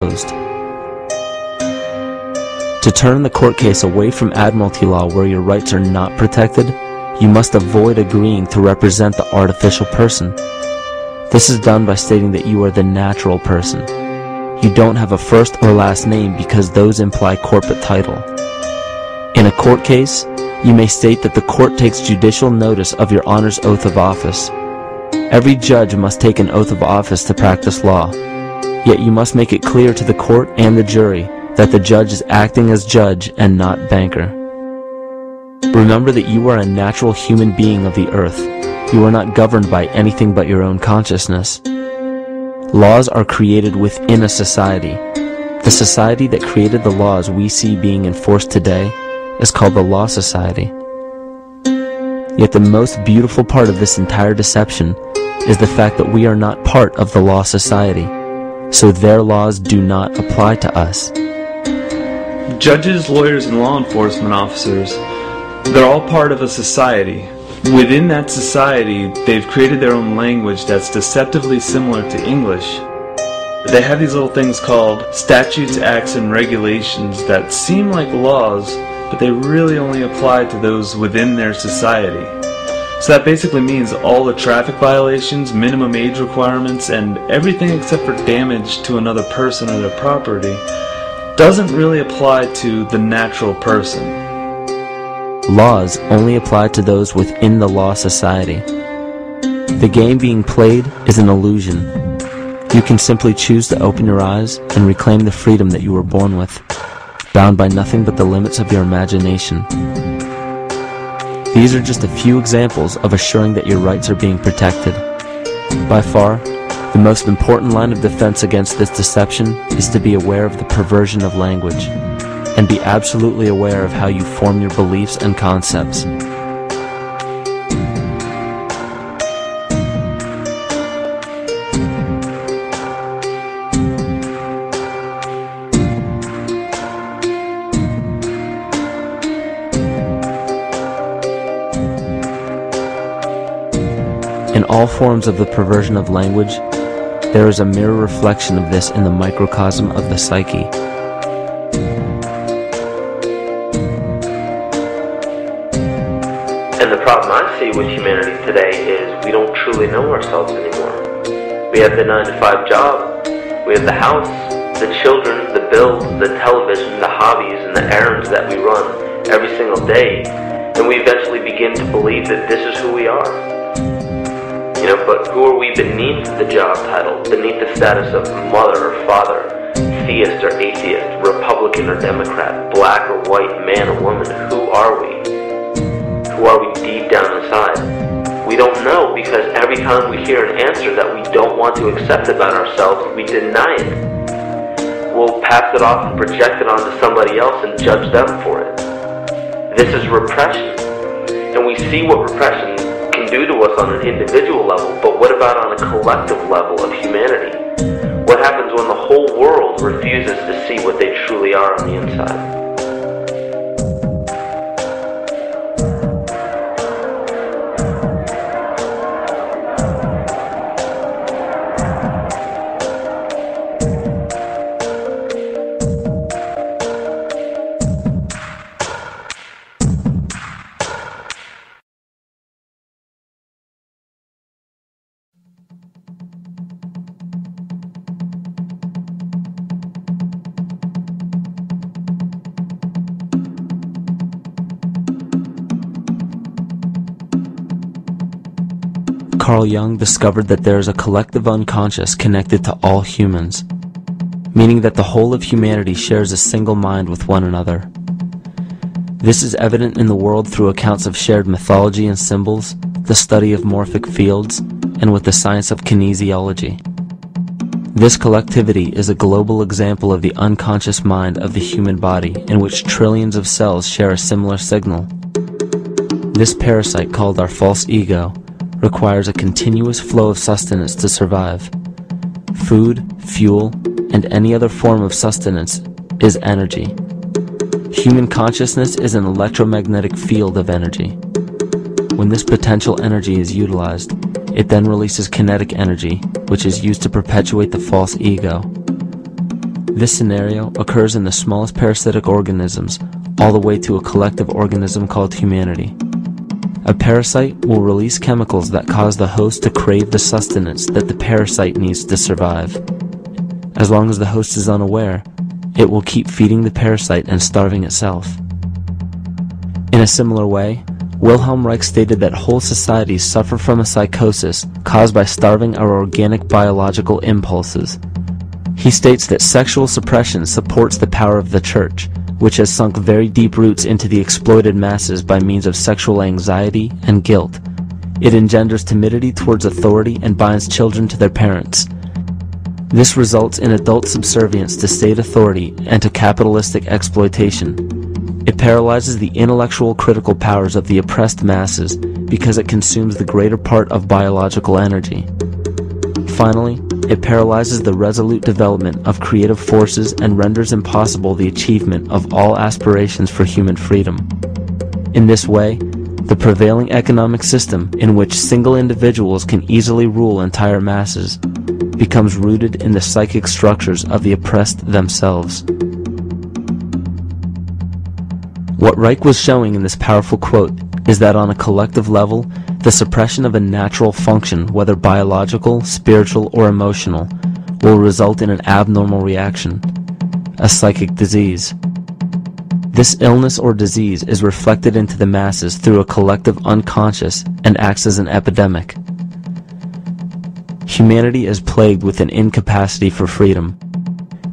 To turn the court case away from admiralty law where your rights are not protected, you must avoid agreeing to represent the artificial person. This is done by stating that you are the natural person. You don't have a first or last name because those imply corporate title. In a court case, you may state that the court takes judicial notice of your honor's oath of office. Every judge must take an oath of office to practice law, yet you must make it clear to the court and the jury that the judge is acting as judge and not banker. Remember that you are a natural human being of the earth. You are not governed by anything but your own consciousness. Laws are created within a society. The society that created the laws we see being enforced today is called the Law Society. Yet the most beautiful part of this entire deception is the fact that we are not part of the Law Society, so their laws do not apply to us. Judges, lawyers, and law enforcement officers, they're all part of a society. Within that society, they've created their own language that's deceptively similar to English. They have these little things called statutes, acts, and regulations that seem like laws, but they really only apply to those within their society. So that basically means all the traffic violations, minimum age requirements, and everything except for damage to another person or their property doesn't really apply to the natural person. Laws only apply to those within the Law Society. The game being played is an illusion. You can simply choose to open your eyes and reclaim the freedom that you were born with, bound by nothing but the limits of your imagination. These are just a few examples of assuring that your rights are being protected. By far, the most important line of defense against this deception is to be aware of the perversion of language, and be absolutely aware of how you form your beliefs and concepts. In all forms of the perversion of language, there is a mirror reflection of this in the microcosm of the psyche. And the problem I see with humanity today is we don't truly know ourselves anymore. We have the 9-to-5 job, we have the house, the children, the bills, the television, the hobbies, and the errands that we run every single day, and we eventually begin to believe that this is who we are. But who are we beneath the job title, beneath the status of mother or father, theist or atheist, Republican or Democrat, black or white, man or woman? Who are we? Who are we deep down inside? We don't know, because every time we hear an answer that we don't want to accept about ourselves, we deny it. We'll pass it off and project it onto somebody else and judge them for it. This is repression. And we see what repression can do to us on an individual level, but what about on a collective level of humanity? What happens when the whole world refuses to see what they truly are on the inside? Carl Jung discovered that there is a collective unconscious connected to all humans, meaning that the whole of humanity shares a single mind with one another. This is evident in the world through accounts of shared mythology and symbols, the study of morphic fields, and with the science of kinesiology. This collectivity is a global example of the unconscious mind of the human body, in which trillions of cells share a similar signal. This parasite, called our false ego, requires a continuous flow of sustenance to survive. Food, fuel, and any other form of sustenance is energy. Human consciousness is an electromagnetic field of energy. When this potential energy is utilized, it then releases kinetic energy, which is used to perpetuate the false ego. This scenario occurs in the smallest parasitic organisms, all the way to a collective organism called humanity. A parasite will release chemicals that cause the host to crave the sustenance that the parasite needs to survive. As long as the host is unaware, it will keep feeding the parasite and starving itself. In a similar way, Wilhelm Reich stated that whole societies suffer from a psychosis caused by starving our organic biological impulses. He states that sexual suppression supports the power of the church, which has sunk very deep roots into the exploited masses by means of sexual anxiety and guilt. It engenders timidity towards authority and binds children to their parents. This results in adult subservience to state authority and to capitalistic exploitation. It paralyzes the intellectual critical powers of the oppressed masses because it consumes the greater part of biological energy. Finally, it paralyzes the resolute development of creative forces and renders impossible the achievement of all aspirations for human freedom. In this way, the prevailing economic system, in which single individuals can easily rule entire masses, becomes rooted in the psychic structures of the oppressed themselves. What Reich was showing in this powerful quote is that on a collective level, the suppression of a natural function, whether biological, spiritual, or emotional, will result in an abnormal reaction, a psychic disease. This illness or disease is reflected into the masses through a collective unconscious and acts as an epidemic. Humanity is plagued with an incapacity for freedom,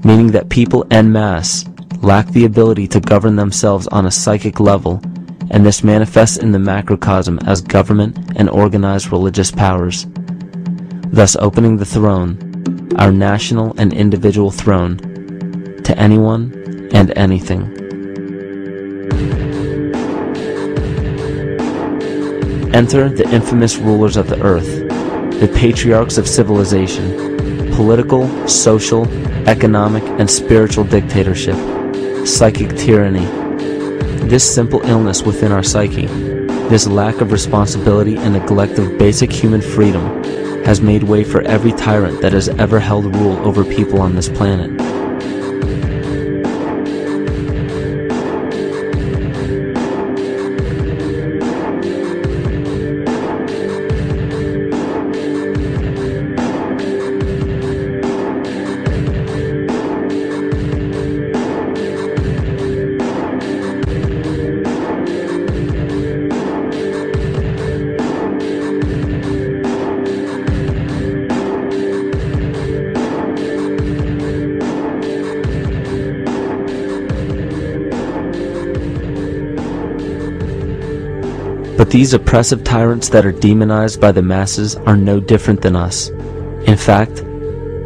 meaning that people en masse lack the ability to govern themselves on a psychic level, and this manifests in the macrocosm as government and organized religious powers, thus opening the throne, our national and individual throne, to anyone and anything. Enter the infamous rulers of the earth, the patriarchs of civilization, political, social, economic, and spiritual dictatorship, psychic tyranny. This simple illness within our psyche, this lack of responsibility and neglect of basic human freedom, has made way for every tyrant that has ever held rule over people on this planet. But these oppressive tyrants that are demonized by the masses are no different than us. In fact,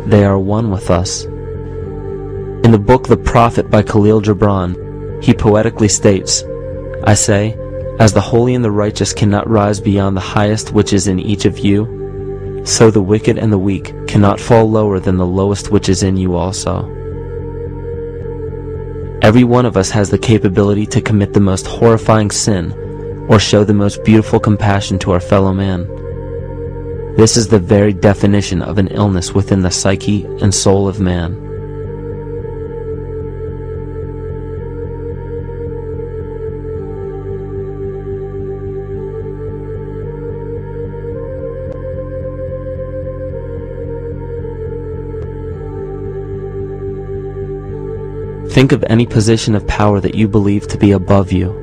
they are one with us. In the book The Prophet by Khalil Gibran, he poetically states, "I say, as the holy and the righteous cannot rise beyond the highest which is in each of you, so the wicked and the weak cannot fall lower than the lowest which is in you also." Every one of us has the capability to commit the most horrifying sin, or show the most beautiful compassion to our fellow man. This is the very definition of an illness within the psyche and soul of man. Think of any position of power that you believe to be above you.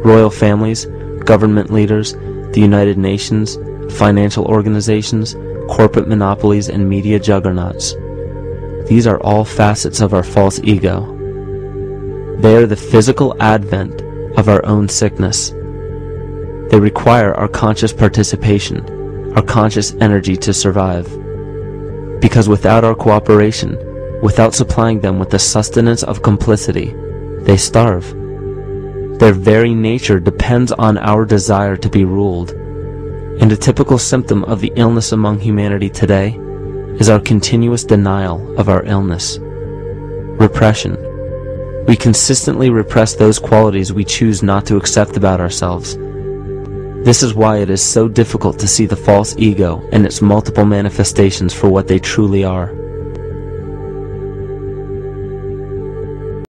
Royal families, government leaders, the United Nations, financial organizations, corporate monopolies, and media juggernauts. These are all facets of our false ego. They are the physical advent of our own sickness. They require our conscious participation, our conscious energy to survive. Because without our cooperation, without supplying them with the sustenance of complicity, they starve. Their very nature depends on our desire to be ruled. And a typical symptom of the illness among humanity today is our continuous denial of our illness. Repression. We consistently repress those qualities we choose not to accept about ourselves. This is why it is so difficult to see the false ego and its multiple manifestations for what they truly are.